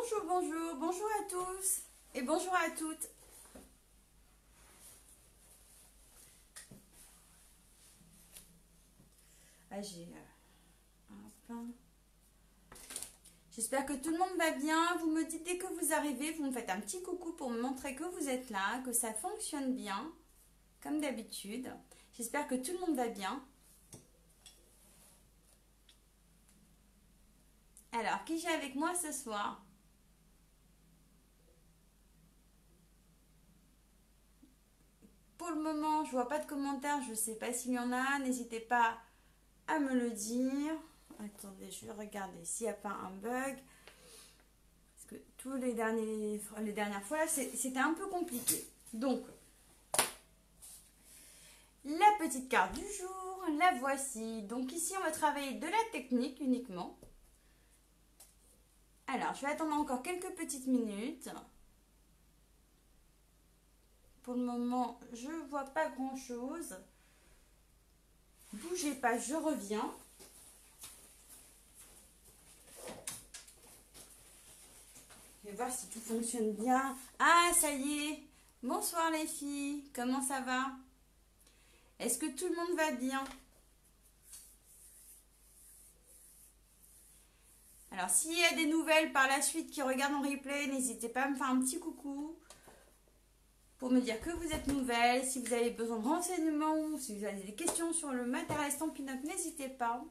Bonjour, bonjour, bonjour à tous et bonjour à toutes. Ah, J'espère que tout le monde va bien. Vous me dites dès que vous arrivez, vous me faites un petit coucou pour me montrer que vous êtes là, que ça fonctionne bien, comme d'habitude. J'espère que tout le monde va bien. Alors, qui j'ai avec moi ce soir? Pour le moment, je vois pas de commentaires, je sais pas s'il y en a. N'hésitez pas à me le dire. Attendez, je vais regarder s'il n'y a pas un bug. Parce que tous les dernières fois, c'était un peu compliqué. Donc, la petite carte du jour, la voici. Donc ici, on va travailler de la technique uniquement. Alors, je vais attendre encore quelques petites minutes. Pour le moment, je ne vois pas grand-chose. Bougez pas, je reviens. Je vais voir si tout fonctionne bien. Ah, ça y est. Bonsoir les filles. Comment ça va? Est-ce que tout le monde va bien? Alors, s'il y a des nouvelles par la suite qui regardent en replay, n'hésitez pas à me faire un petit coucou pour me dire que vous êtes nouvelles. Si vous avez besoin de renseignements, si vous avez des questions sur le matériel Stampin' Up, n'hésitez pas.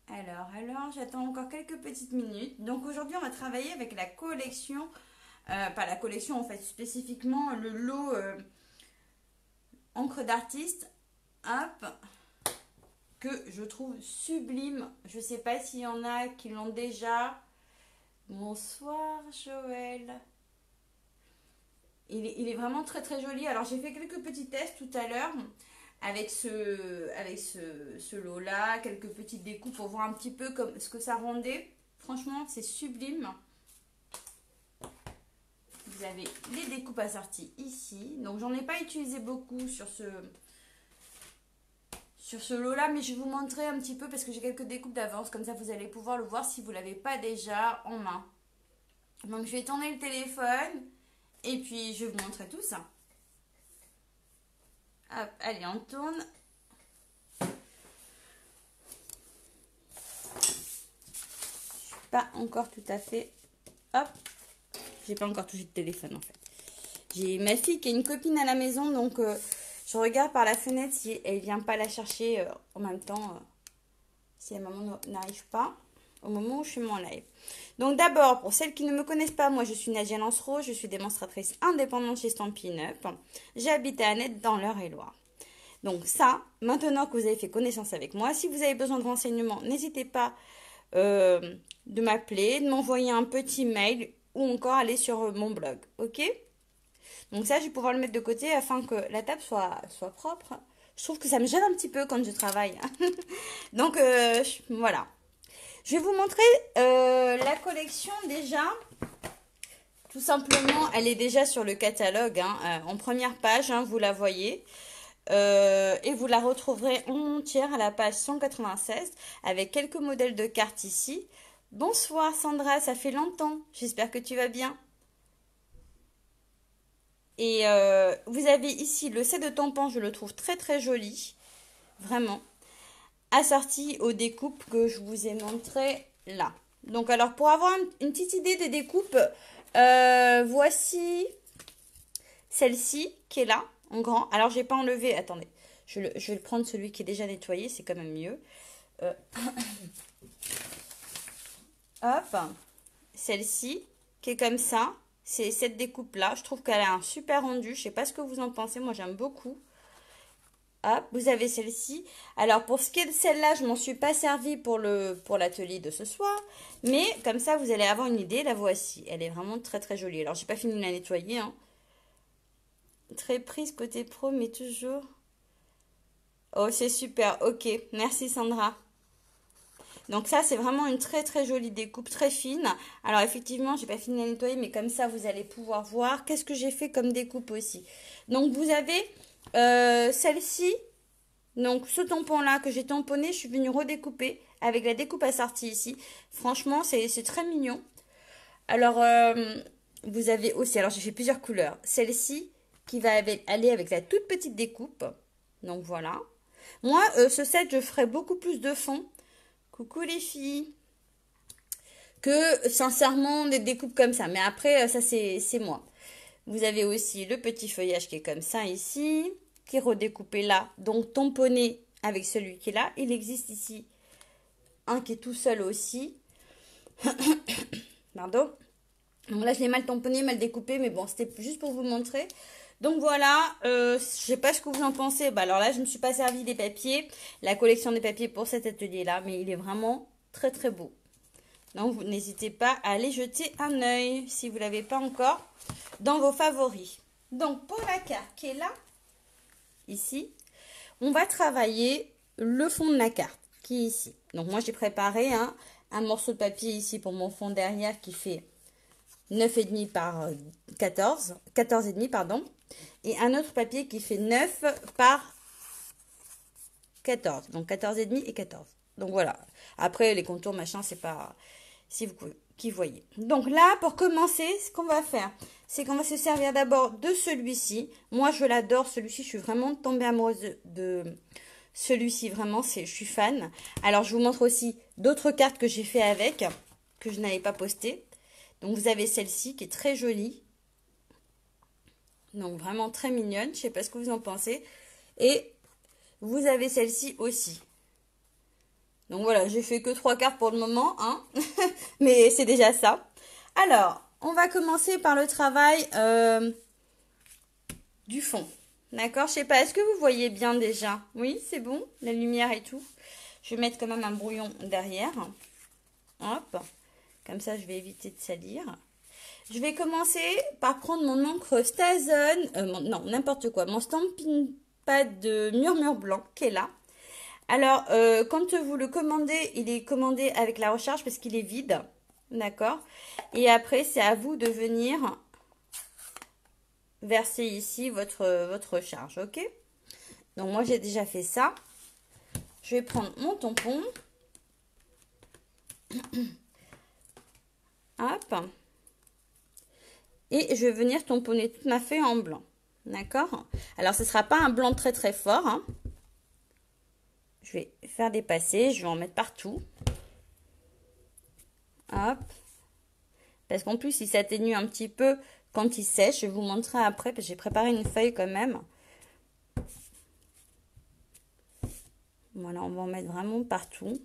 Alors, j'attends encore quelques petites minutes. Donc aujourd'hui, on va travailler avec la collection, pas la collection en fait, spécifiquement le lot encre d'artiste, hop, que je trouve sublime. Je ne sais pas s'il y en a qui l'ont déjà. Bonsoir Joël. Il est vraiment très très joli. Alors j'ai fait quelques petits tests tout à l'heure avec ce lot là, quelques petites découpes pour voir un petit peu comme, ce que ça rendait. Franchement c'est sublime. Vous avez les découpes assorties ici. Donc j'en ai pas utilisé beaucoup sur ce lot là, mais je vais vous montrer un petit peu parce que j'ai quelques découpes d'avance, comme ça vous allez pouvoir le voir si vous ne l'avez pas déjà en main. Donc je vais tourner le téléphone et puis je vais vous montrer tout ça. Hop, allez, on tourne. Je suis pas encore tout à fait. Hop, j'ai pas encore touché le téléphone en fait. J'ai ma fille qui est une copine à la maison, donc je regarde par la fenêtre si elle vient pas la chercher en même temps, si la maman n'arrive pas au moment où je fais mon live. Donc d'abord, pour celles qui ne me connaissent pas, moi je suis Nadia Lancereau, je suis démonstratrice indépendante chez Stampin' Up. J'habite à Annette dans l'Eure-et-Loir. Donc ça, maintenant que vous avez fait connaissance avec moi, si vous avez besoin de renseignements, n'hésitez pas de m'appeler, de m'envoyer un petit mail ou encore aller sur mon blog, ok? Donc ça, je vais pouvoir le mettre de côté afin que la table soit propre. Je trouve que ça me gêne un petit peu quand je travaille. Donc voilà. Je vais vous montrer la collection déjà. Tout simplement, elle est déjà sur le catalogue, hein, en première page, hein, vous la voyez. Et vous la retrouverez entière à la page 196 avec quelques modèles de cartes ici. Bonsoir Sandra, ça fait longtemps. J'espère que tu vas bien. Et vous avez ici le set de tampons, je le trouve très très joli. Vraiment. Assorti aux découpes que je vous ai montrées là. Donc alors pour avoir une petite idée des découpes, voici celle-ci qui est là en grand. Alors j'ai pas enlevé, attendez, je vais prendre celui qui est déjà nettoyé, c'est quand même mieux. Hop, celle-ci qui est comme ça, c'est cette découpe là. Je trouve qu'elle a un super rendu, je sais pas ce que vous en pensez, moi j'aime beaucoup. Hop, vous avez celle-ci. Alors, pour ce qui est de celle-là, je m'en suis pas servi pour l'atelier de ce soir. Mais, comme ça, vous allez avoir une idée. La voici. Elle est vraiment très, très jolie. Alors, j'ai pas fini de la nettoyer, hein. Très prise côté pro, mais toujours... Oh, c'est super. Ok, merci Sandra. Donc ça, c'est vraiment une très, très jolie découpe, très fine. Alors, effectivement, j'ai pas fini de la nettoyer, mais comme ça, vous allez pouvoir voir qu'est-ce que j'ai fait comme découpe aussi. Donc, vous avez... celle-ci, Donc ce tampon-là que j'ai tamponné, je suis venue redécouper avec la découpe assortie ici. Franchement, c'est très mignon. Alors, vous avez aussi, alors j'ai fait plusieurs couleurs. Celle-ci qui va aller avec la toute petite découpe. Donc voilà. Moi, ce set, je ferai beaucoup plus de fond. Coucou les filles. Que sincèrement des découpes comme ça. Mais après, ça c'est moi. Vous avez aussi le petit feuillage qui est comme ça ici, qui est redécoupé là, donc tamponné avec celui qui est là. Il existe ici un qui est tout seul aussi. Pardon. Donc là, je l'ai mal tamponné, mal découpé, mais bon, c'était juste pour vous montrer. Donc voilà, je sais pas ce que vous en pensez. Bah alors là, je ne me suis pas servi des papiers, la collection des papiers pour cet atelier-là, mais il est vraiment très très beau. Donc vous n'hésitez pas à aller jeter un œil si vous ne l'avez pas encore dans vos favoris. Donc pour la carte qui est là, ici, on va travailler le fond de la carte qui est ici. Donc moi j'ai préparé un morceau de papier ici pour mon fond derrière qui fait 9,5 par 14, 14,5 pardon. Et un autre papier qui fait 9 par 14. Donc 14,5 et 14. Donc voilà. Après les contours machin c'est pas... Si vous qui voyez. Donc là, pour commencer, ce qu'on va faire, c'est qu'on va se servir d'abord de celui-ci. Moi, je l'adore, celui-ci. Je suis vraiment tombée amoureuse de celui-ci. Vraiment, je suis fan. Alors, je vous montre aussi d'autres cartes que j'ai fait avec, que je n'avais pas postées. Donc, vous avez celle-ci qui est très jolie. Donc, vraiment très mignonne. Je ne sais pas ce que vous en pensez. Et vous avez celle-ci aussi. Donc voilà, j'ai fait que 3 cartes pour le moment, hein. Mais c'est déjà ça. Alors, on va commencer par le travail du fond. D'accord? Je sais pas, est-ce que vous voyez bien déjà? Oui, c'est bon, la lumière et tout. Je vais mettre quand même un brouillon derrière. Hop, comme ça je vais éviter de salir. Je vais commencer par prendre mon encre Stason, non, n'importe quoi, mon Stampin' Pad de Murmure Blanc qui est là. Alors, quand vous le commandez, il est commandé avec la recharge parce qu'il est vide. D'accord? Et après, c'est à vous de venir verser ici votre charge. Ok? Donc, moi, j'ai déjà fait ça. Je vais prendre mon tampon. Hop. Et je vais venir tamponner toute ma feuille en blanc. D'accord? Alors, ce ne sera pas un blanc très très fort, hein. Je vais faire des passés, je vais en mettre partout. Hop. Parce qu'en plus, il s'atténue un petit peu quand il sèche. Je vais vous montrer après, parce que j'ai préparé une feuille quand même. Voilà, on va en mettre vraiment partout.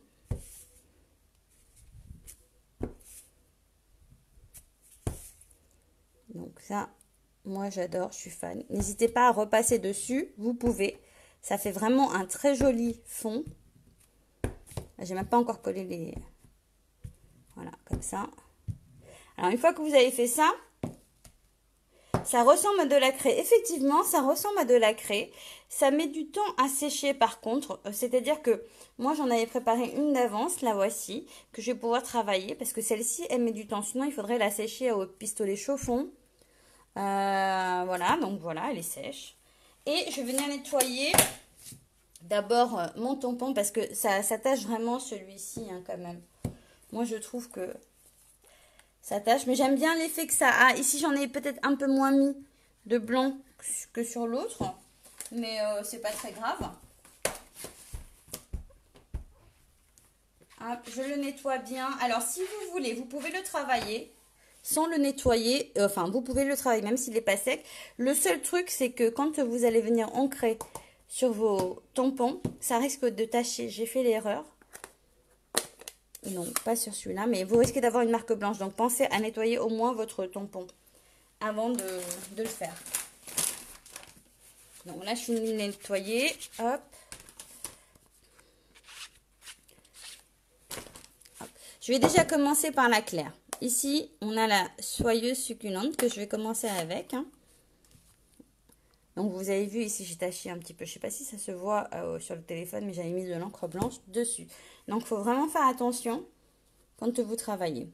Donc ça, moi j'adore, je suis fan. N'hésitez pas à repasser dessus, vous pouvez. Ça fait vraiment un très joli fond. J'ai même pas encore collé les... Voilà, comme ça. Alors, une fois que vous avez fait ça, ça ressemble à de la craie. Effectivement, ça ressemble à de la craie. Ça met du temps à sécher par contre. C'est-à-dire que moi, j'en avais préparé une d'avance, la voici, que je vais pouvoir travailler. Parce que celle-ci, elle met du temps. Sinon, il faudrait la sécher au pistolet chauffon. Voilà, donc voilà, elle est sèche. Et je vais venir nettoyer d'abord mon tampon parce que ça s'attache vraiment celui-ci hein, quand même. Moi, je trouve que ça tâche, mais j'aime bien l'effet que ça a. Ici, j'en ai peut-être un peu moins mis de blanc que sur l'autre, mais c'est pas très grave. Hop, je le nettoie bien. Alors, si vous voulez, vous pouvez le travailler sans le nettoyer. Enfin, vous pouvez le travailler même s'il n'est pas sec. Le seul truc, c'est que quand vous allez venir ancrer sur vos tampons, ça risque de tacher. J'ai fait l'erreur. Non, pas sur celui-là, mais vous risquez d'avoir une marque blanche. Donc, pensez à nettoyer au moins votre tampon avant de le faire. Donc là, je finis de nettoyer. Hop. Hop. Je vais déjà commencer par la claire. Ici, on a la soyeuse succulente que je vais commencer avec. Hein. Donc, vous avez vu, ici, j'ai taché un petit peu. Je ne sais pas si ça se voit sur le téléphone, mais j'avais mis de l'encre blanche dessus. Donc, il faut vraiment faire attention quand vous travaillez.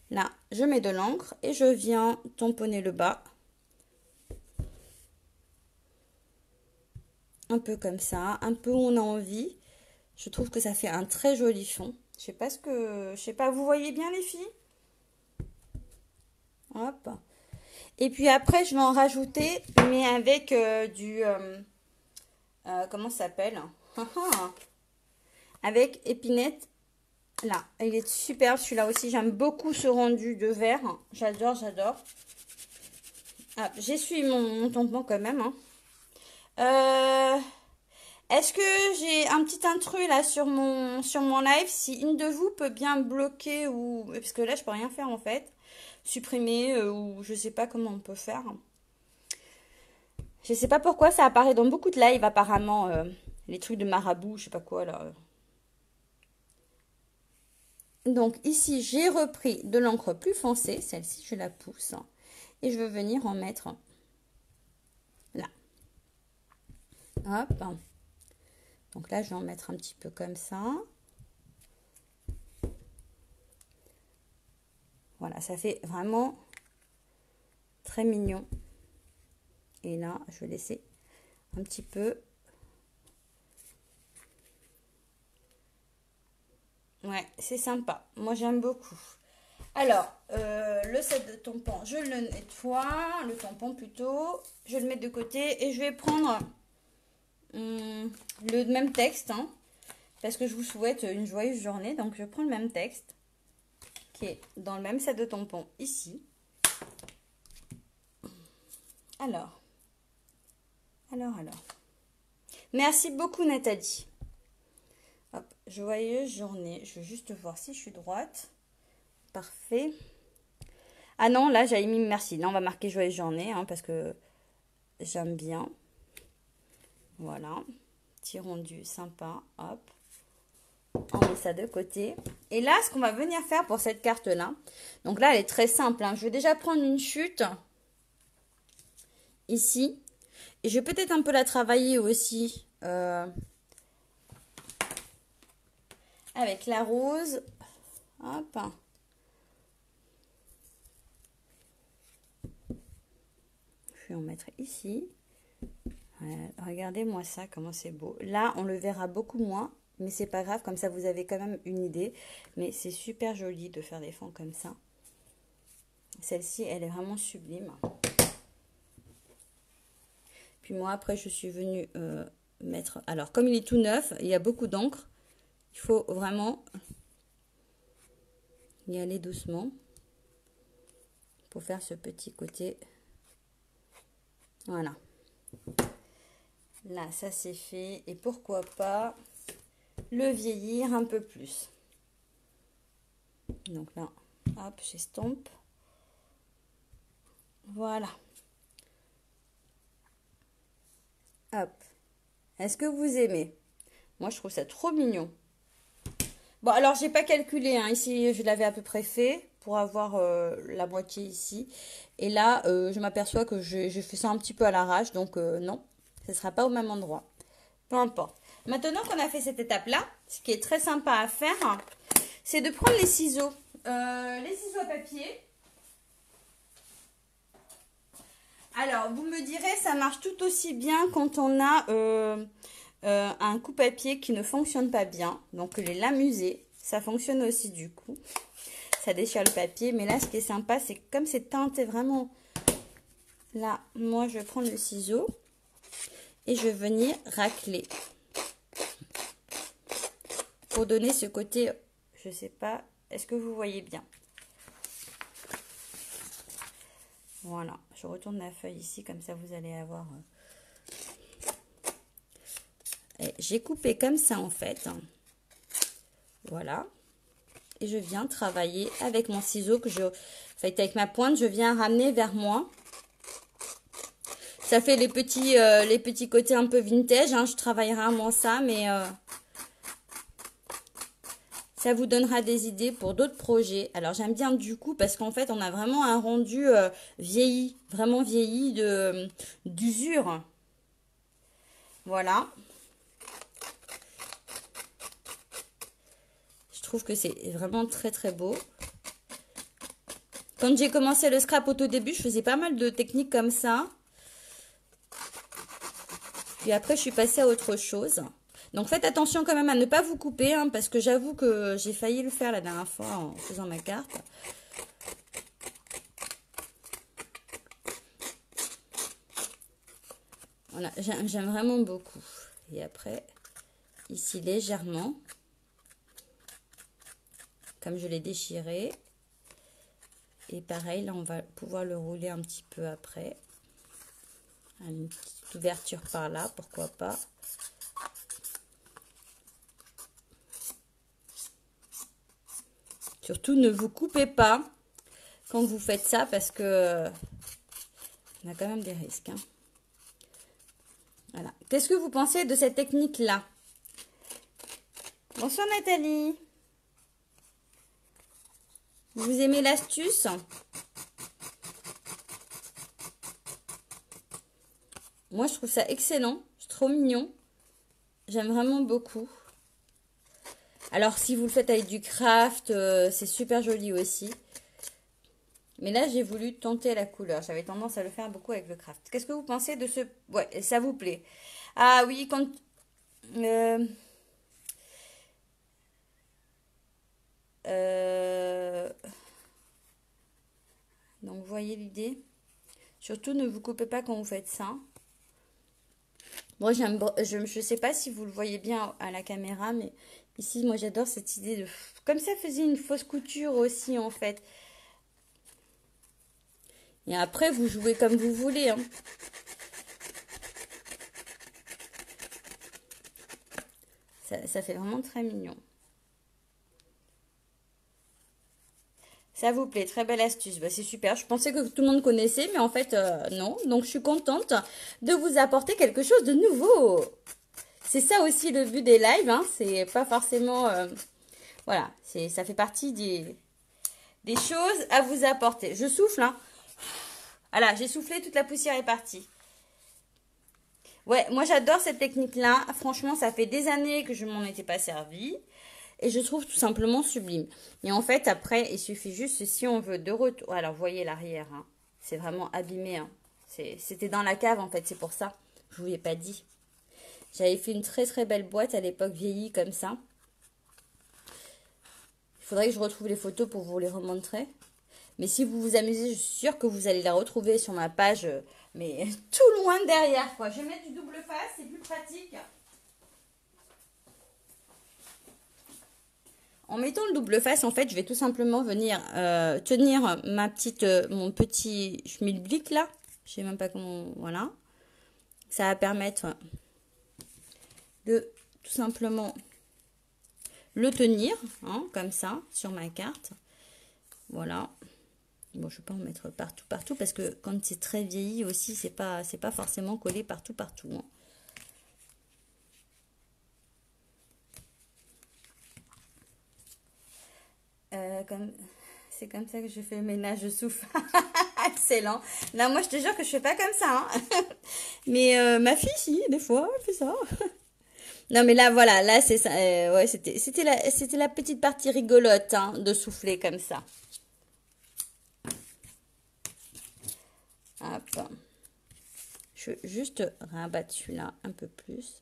Là, je mets de l'encre et je viens tamponner le bas. un peu comme ça, un peu où on a envie. Je trouve que ça fait un très joli fond. Je sais pas, vous voyez bien les filles? Hop. Et puis après, je vais en rajouter, mais avec comment ça s'appelle? Avec épinette. Là, il est super celui-là aussi. J'aime beaucoup ce rendu de verre. J'adore, j'adore. Ah, j'essuie mon tampon quand même. Hein. Est-ce que j'ai un petit intrus là sur mon live? Si une de vous peut bien bloquer ou... Parce que là, je peux rien faire en fait. Supprimer ou je sais pas comment on peut faire. Je sais pas pourquoi ça apparaît dans beaucoup de lives apparemment. Les trucs de marabout, je sais pas quoi là. Donc ici, j'ai repris de l'encre plus foncée. Celle-ci, je la pousse. Et je veux venir en mettre là. Hop. Donc là, je vais en mettre un petit peu comme ça. Voilà, ça fait vraiment très mignon. Et là, je vais laisser un petit peu. Ouais, c'est sympa. Moi, j'aime beaucoup. Alors, le set de tampons, je le nettoie. Le tampon plutôt. Je le mets de côté. Et je vais prendre le même texte. Hein, parce que je vous souhaite une joyeuse journée. Donc, je prends le même texte. Qui est dans le même set de tampons ici. Alors. Merci beaucoup Nathalie. Hop, joyeuse journée. Je vais juste voir si je suis droite. Parfait. Ah non, là j'avais mis merci. Là on va marquer joyeuse journée hein, parce que j'aime bien. Voilà. Petit rendu sympa. Hop. On met ça de côté. Et là, ce qu'on va venir faire pour cette carte-là. Donc là, elle est très simple. Hein. Je vais déjà prendre une chute. Ici. Et je vais peut-être un peu la travailler aussi. Avec la rose. Hop. Je vais en mettre ici. Regardez-moi ça, comment c'est beau. Là, on le verra beaucoup moins. Mais c'est pas grave, comme ça vous avez quand même une idée. Mais c'est super joli de faire des fonds comme ça. Celle-ci, elle est vraiment sublime. Puis moi, après, je suis venue mettre... Alors, comme il est tout neuf, il y a beaucoup d'encre. Il faut vraiment y aller doucement pour faire ce petit côté. Voilà. Là, ça c'est fait. Et pourquoi pas le vieillir un peu plus. Donc là, hop, j'estompe. Voilà. Hop. Est-ce que vous aimez? Moi, je trouve ça trop mignon. Bon, alors, j'ai pas calculé. Hein. Ici, je l'avais à peu près fait pour avoir la moitié ici. Et là, je m'aperçois que je fais ça un petit peu à l'arrache. Donc, non, ce ne sera pas au même endroit. Peu importe. Maintenant qu'on a fait cette étape-là, ce qui est très sympa à faire, c'est de prendre les ciseaux. Les ciseaux à papier. Alors, vous me direz, ça marche tout aussi bien quand on a un coupe-papier qui ne fonctionne pas bien. Donc, les lames usées, ça fonctionne aussi du coup. Ça déchire le papier. Mais là, ce qui est sympa, c'est que comme c'est teinté vraiment... Là, moi, je vais prendre le ciseau et je vais venir racler. Pour donner ce côté, je sais pas, est-ce que vous voyez bien? Voilà, je retourne la feuille ici, comme ça vous allez avoir... J'ai coupé comme ça en fait. Voilà. Et je viens travailler avec mon ciseau que avec ma pointe, je viens ramener vers moi. Ça fait les petits côtés un peu vintage. Hein. Je travaille rarement ça, mais ça vous donnera des idées pour d'autres projets. Alors j'aime bien du coup parce qu'en fait on a vraiment un rendu vieilli, vraiment vieilli d'usure. Voilà. Je trouve que c'est vraiment très très beau. Quand j'ai commencé le scrap au tout début, je faisais pas mal de techniques comme ça. Puis après, je suis passée à autre chose. Donc faites attention quand même à ne pas vous couper, hein, parce que j'avoue que j'ai failli le faire la dernière fois en faisant ma carte. Voilà, j'aime vraiment beaucoup. Et après, ici légèrement, comme je l'ai déchiré. Et pareil, là on va pouvoir le rouler un petit peu après. Une petite ouverture par là, pourquoi pas. Surtout ne vous coupez pas quand vous faites ça parce que on a quand même des risques. Hein. Voilà. Qu'est-ce que vous pensez de cette technique-là? Bonsoir Nathalie. Vous aimez l'astuce? Moi, je trouve ça excellent. C'est trop mignon. J'aime vraiment beaucoup. Alors, si vous le faites avec du craft, c'est super joli aussi. Mais là, j'ai voulu tenter la couleur. J'avais tendance à le faire beaucoup avec le craft. Qu'est-ce que vous pensez de ce... Ouais, ça vous plaît? Ah oui, quand... Donc, vous voyez l'idée? Surtout, ne vous coupez pas quand vous faites ça. Moi, je ne sais pas si vous le voyez bien à la caméra, mais ici, moi, j'adore cette idée de... Comme ça faisait une fausse couture aussi, en fait. Et après, vous jouez comme vous voulez. Hein. Ça fait vraiment très mignon. Ça vous plaît, très belle astuce. Bah, c'est super. Je pensais que tout le monde connaissait, mais en fait, non. Donc, je suis contente de vous apporter quelque chose de nouveau. C'est ça aussi le but des lives. Hein. C'est pas forcément... voilà, ça fait partie des choses à vous apporter. Je souffle, hein. Voilà, j'ai soufflé, toute la poussière est partie. Ouais, moi j'adore cette technique-là. Franchement, ça fait des années que je m'en étais pas servie. Et je trouve tout simplement sublime. Et en fait, après, il suffit juste, si on veut de retour... Alors, vous voyez l'arrière, hein. C'est vraiment abîmé. Hein. C'était dans la cave, en fait, c'est pour ça. Je vous l'ai pas dit. J'avais fait une très très belle boîte à l'époque, vieillie comme ça. Il faudrait que je retrouve les photos pour vous les remontrer. Mais si vous vous amusez, je suis sûre que vous allez la retrouver sur ma page. Mais tout loin derrière, quoi. Je vais mettre du double face, c'est plus pratique. En mettant le double face, en fait, je vais tout simplement venir tenir mon petit schmilblick là. Je sais même pas comment... Voilà. Ça va permettre de tout simplement le tenir, hein, comme ça, sur ma carte. Voilà. Bon, je ne vais pas en mettre partout, parce que quand c'est très vieilli aussi, c'est pas forcément collé partout. Hein. C'est comme ça que je fais le ménage, je souffle. Excellent. Non, moi, je te jure que je fais pas comme ça. Hein. Mais ma fille, si, des fois, elle fait ça. Non, mais là, voilà, là, c'est ça. Ouais, c'était la petite partie rigolote, hein, de souffler comme ça. Hop. Je vais juste rabattre celui-là un peu plus.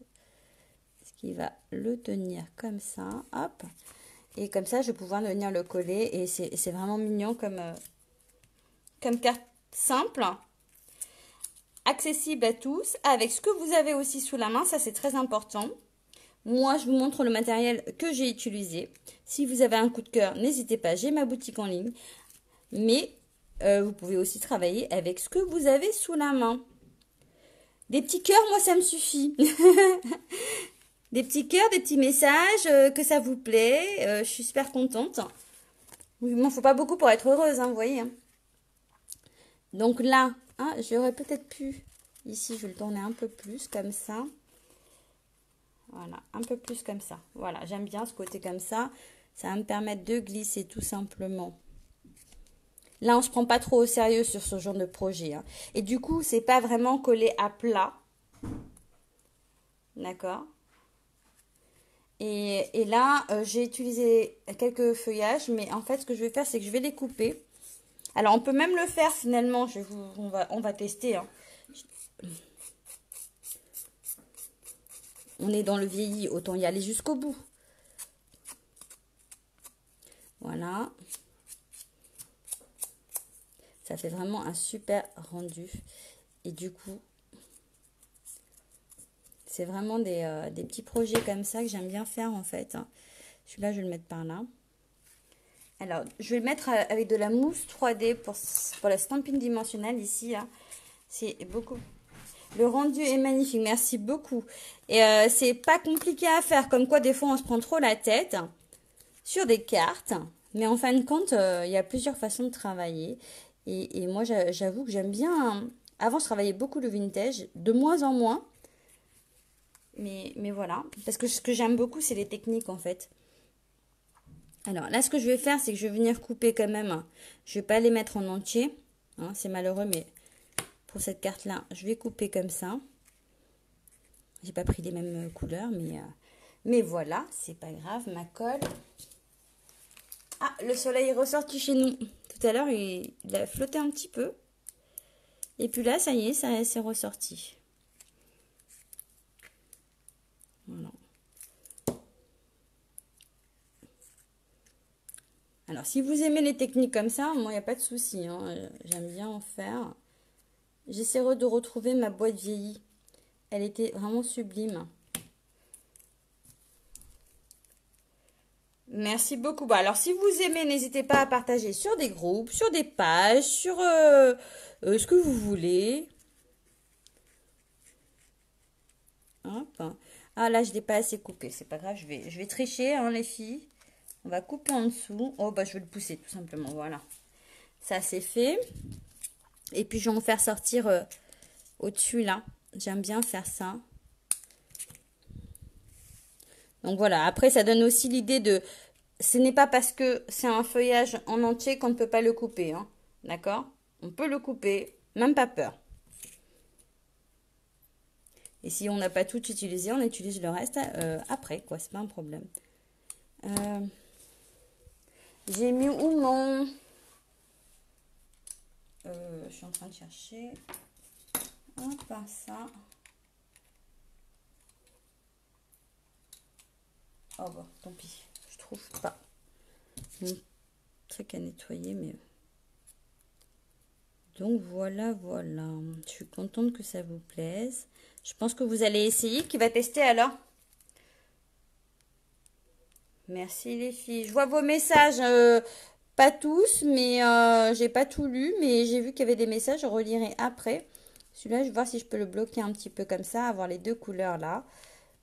Ce qui va le tenir comme ça. Hop. Et comme ça, je vais pouvoir venir le coller. Et c'est vraiment mignon comme carte simple. Accessible à tous. Avec ce que vous avez aussi sous la main. Ça, c'est très important. Moi, je vous montre le matériel que j'ai utilisé. Si vous avez un coup de cœur, n'hésitez pas. J'ai ma boutique en ligne. Mais vous pouvez aussi travailler avec ce que vous avez sous la main. Des petits cœurs, moi, ça me suffit. Des petits cœurs, des petits messages, que ça vous plaît. Je suis super contente. Il m'en faut pas beaucoup pour être heureuse, hein, vous voyez. Hein. Donc là, hein, j'aurais peut-être pu... Ici, je vais le tourner un peu plus, comme ça. Voilà, un peu plus comme ça. Voilà, j'aime bien ce côté comme ça. Ça va me permettre de glisser tout simplement. Là, on ne se prend pas trop au sérieux sur ce genre de projet. Hein. Et du coup, c'est pas vraiment collé à plat. D'accord. Et là, j'ai utilisé quelques feuillages. Mais en fait, ce que je vais faire, c'est que je vais les couper. Alors, on peut même le faire finalement. On va tester. Hein. on est dans le vieilli, autant y aller jusqu'au bout. Voilà. Ça fait vraiment un super rendu. Et du coup, c'est vraiment des petits projets comme ça que j'aime bien faire en fait. Celui-là, je vais le mettre par là. Alors, je vais le mettre avec de la mousse 3D pour la stampine dimensionnelle ici. C'est beaucoup. Le rendu est magnifique, merci beaucoup. Et c'est pas compliqué à faire, comme quoi des fois on se prend trop la tête sur des cartes. Mais en fin de compte, il y a plusieurs façons de travailler. Et moi, j'avoue que j'aime bien. Avant, je travaillais beaucoup le vintage, de moins en moins. Mais voilà, parce que ce que j'aime beaucoup, c'est les techniques en fait. Alors là, ce que je vais faire, c'est que je vais venir couper quand même. Je vais pas les mettre en entier. Hein, c'est malheureux, mais pour cette carte-là, je vais couper comme ça. J'ai pas pris les mêmes couleurs, mais voilà, c'est pas grave. Ma colle. Ah, le soleil est ressorti chez nous. Tout à l'heure, il a flotté un petit peu. Et puis là, ça y est, ça s'est ressorti. Voilà. Alors, si vous aimez les techniques comme ça, moi, il n'y a pas de souci. Hein. J'aime bien en faire. J'essaierai de retrouver ma boîte vieillie. Elle était vraiment sublime. Merci beaucoup. Bah, alors, si vous aimez, n'hésitez pas à partager sur des groupes, sur des pages, sur ce que vous voulez. Hop. Ah, là, je ne l'ai pas assez coupé. C'est pas grave, je vais tricher, hein, les filles. On va couper en dessous. Oh, bah, je vais le pousser, tout simplement. Voilà. Ça, c'est fait. Et puis, je vais en faire sortir au-dessus, là. J'aime bien faire ça. Donc, voilà. Après, ça donne aussi l'idée de... Ce n'est pas parce que c'est un feuillage en entier qu'on ne peut pas le couper. Hein. D'accord? On peut le couper. Même pas peur. Et si on n'a pas tout utilisé, on utilise le reste après, quoi. C'est pas un problème. J'ai mis où mon... je suis en train de chercher. Hop, ça. Oh bah, tant pis. Je trouve pas. Mon truc à nettoyer, mais... Donc voilà. Je suis contente que ça vous plaise. Je pense que vous allez essayer. Qui va tester alors? Merci les filles. Je vois vos messages. Pas tous, mais j'ai pas tout lu. Mais j'ai vu qu'il y avait des messages. Je relirai après. Celui-là, je vais voir si je peux le bloquer un petit peu comme ça. Avoir les deux couleurs là.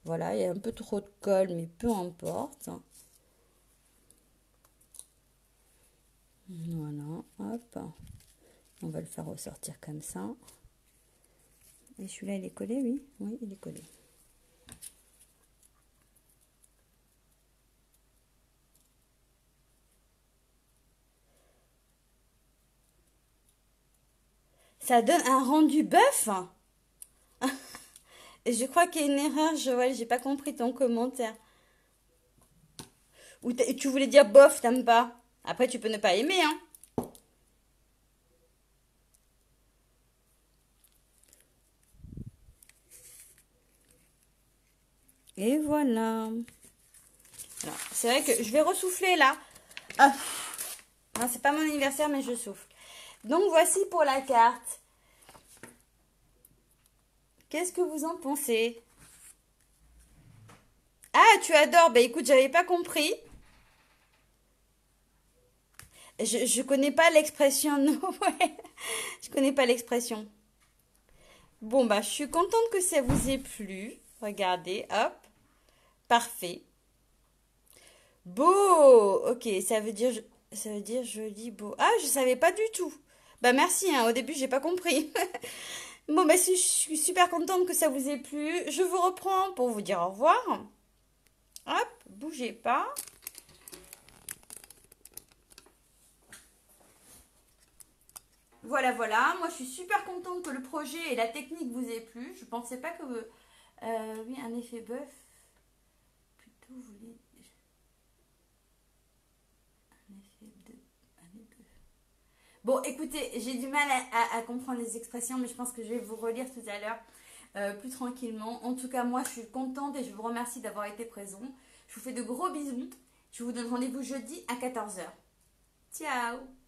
Voilà, il y a un peu trop de colle, mais peu importe. Voilà, hop. On va le faire ressortir comme ça. Et celui-là, il est collé, oui? Oui, il est collé. Ça donne un rendu bœuf. Et je crois qu'il y a une erreur, Joël. J'ai pas compris ton commentaire. Ou tu voulais dire bof, t'aimes pas. Après, tu peux ne pas aimer, hein. Et voilà. Alors, c'est vrai que je vais ressouffler là. Ah. Non, c'est pas mon anniversaire, mais je souffle. Donc, voici pour la carte. Qu'est-ce que vous en pensez? Ah, tu adores. Bah écoute, j'avais pas compris. Je connais pas l'expression. Non, ouais. Je connais pas l'expression. Bon, bah, je suis contente que ça vous ait plu. Regardez, hop. Parfait. Beau. Ok, ça veut dire joli, beau. Ah, je savais pas du tout. Bah, merci, hein. Au début, j'ai pas compris. Bon, bah, je suis super contente que ça vous ait plu. Je vous reprends pour vous dire au revoir. Hop, bougez pas. Voilà, voilà. Moi, je suis super contente que le projet et la technique vous aient plu. Je pensais pas que... oui, un effet bœuf. Plutôt, vous voulez... Un effet de... Un effet bœuf. Bon, écoutez, j'ai du mal à comprendre les expressions, mais je pense que je vais vous relire tout à l'heure. plus tranquillement. En tout cas, moi, je suis contente et je vous remercie d'avoir été présent. Je vous fais de gros bisous. Je vous donne rendez-vous jeudi à 14 h. Ciao!